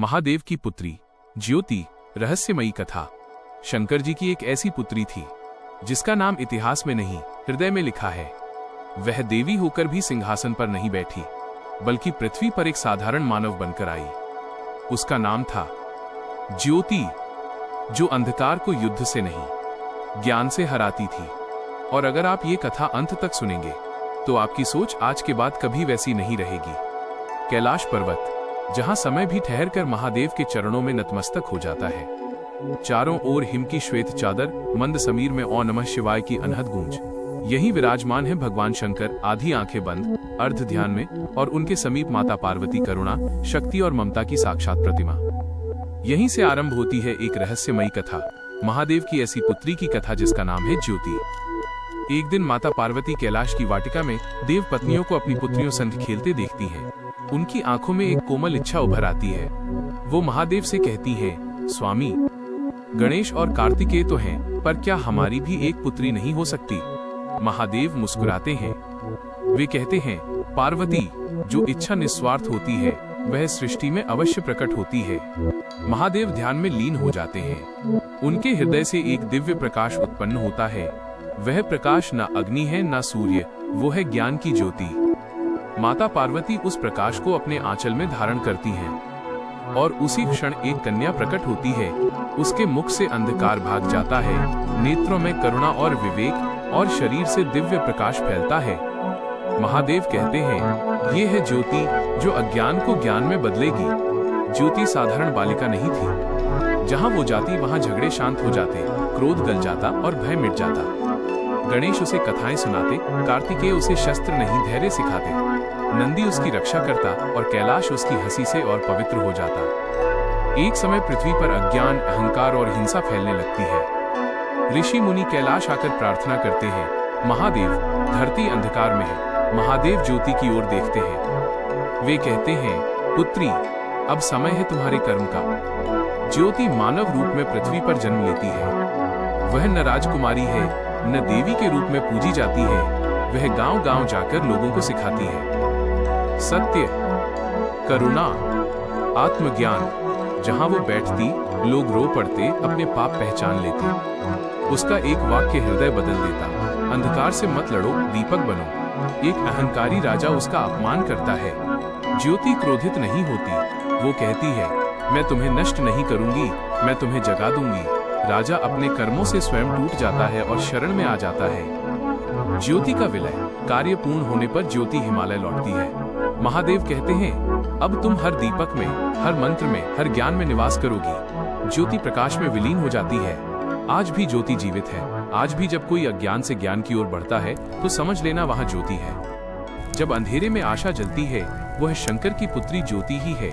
महादेव की पुत्री ज्योति रहस्यमयी कथा। शंकर जी की एक ऐसी पुत्री थी जिसका नाम इतिहास में नहीं हृदय में लिखा है। वह देवी होकर भी सिंहासन पर नहीं बैठी, बल्कि पृथ्वी पर एक साधारण मानव बनकर आई। उसका नाम था ज्योति, जो अंधकार को युद्ध से नहीं ज्ञान से हराती थी। और अगर आप ये कथा अंत तक सुनेंगे तो आपकी सोच आज के बाद कभी वैसी नहीं रहेगी। कैलाश पर्वत, जहां समय भी ठहरकर महादेव के चरणों में नतमस्तक हो जाता है। चारों ओर हिम की श्वेत चादर, मंद समीर में ओ नमः शिवाय की अनहद गूंज। यही विराजमान है भगवान शंकर, आधी आंखें बंद, अर्ध ध्यान में, और उनके समीप माता पार्वती, करुणा, शक्ति और ममता की साक्षात प्रतिमा। यहीं से आरंभ होती है एक रहस्यमयी कथा, महादेव की ऐसी पुत्री की कथा जिसका नाम है ज्योति। एक दिन माता पार्वती कैलाश की वाटिका में देव पत्नियों को अपनी पुत्रियों संग खेलते देखती हैं। उनकी आंखों में एक कोमल इच्छा उभर आती है। वो महादेव से कहती हैं, स्वामी, गणेश और कार्तिकेय तो हैं, पर क्या हमारी भी एक पुत्री नहीं हो सकती? महादेव मुस्कुराते हैं। वे कहते हैं, पार्वती, जो इच्छा निस्वार्थ होती है वह सृष्टि में अवश्य प्रकट होती है। महादेव ध्यान में लीन हो जाते हैं। उनके हृदय से एक दिव्य प्रकाश उत्पन्न होता है। वह प्रकाश न अग्नि है न सूर्य, वो है ज्ञान की ज्योति। माता पार्वती उस प्रकाश को अपने आंचल में धारण करती हैं, और उसी क्षण एक कन्या प्रकट होती है। उसके मुख से अंधकार भाग जाता है, नेत्रों में करुणा और विवेक, और शरीर से दिव्य प्रकाश फैलता है। महादेव कहते हैं, ये है ज्योति जो अज्ञान को ज्ञान में बदलेगी। ज्योति साधारण बालिका नहीं थी। जहां वो जाती वहां झगड़े शांत हो जाते, क्रोध गल जाता और भय मिट जाता। गणेश उसे कथाएं सुनाते, कार्तिकेय उसे शस्त्र नहीं धैर्य सिखाते, नंदी उसकी रक्षा करता, और कैलाश उसकी हंसी से और पवित्र हो जाता। एक समय पृथ्वी पर अज्ञान, अहंकार और हिंसा फैलने लगती है। ऋषि मुनि कैलाश आकर प्रार्थना करते हैं, महादेव, धरती अंधकार में है। महादेव ज्योति की ओर देखते हैं। वे कहते हैं, पुत्री, अब समय है तुम्हारे कर्म का। ज्योति मानव रूप में पृथ्वी पर जन्म लेती है। वह न राजकुमारी है, न देवी के रूप में पूजी जाती है। वह गांव-गांव जाकर लोगों को सिखाती है सत्य, करुणा, आत्मज्ञान। जहां वो बैठती, लोग रो पड़ते, अपने पाप पहचान लेते। उसका एक वाक्य हृदय बदल देता, अंधकार से मत लड़ो, दीपक बनो। एक अहंकारी राजा उसका अपमान करता है। ज्योति क्रोधित नहीं होती। वो कहती है, मैं तुम्हें नष्ट नहीं करूंगी, मैं तुम्हें जगा दूंगी। राजा अपने कर्मों से स्वयं टूट जाता है और शरण में आ जाता है। ज्योति का विलय, कार्य पूर्ण होने पर ज्योति हिमालय लौटती है। महादेव कहते हैं, अब तुम हर दीपक में, हर मंत्र में, हर ज्ञान में निवास करोगी। ज्योति प्रकाश में विलीन हो जाती है। आज भी ज्योति जीवित है। आज भी जब कोई अज्ञान से ज्ञान की ओर बढ़ता है तो समझ लेना वहां ज्योति है। जब अंधेरे में आशा जलती है, वह शंकर की पुत्री ज्योति ही है।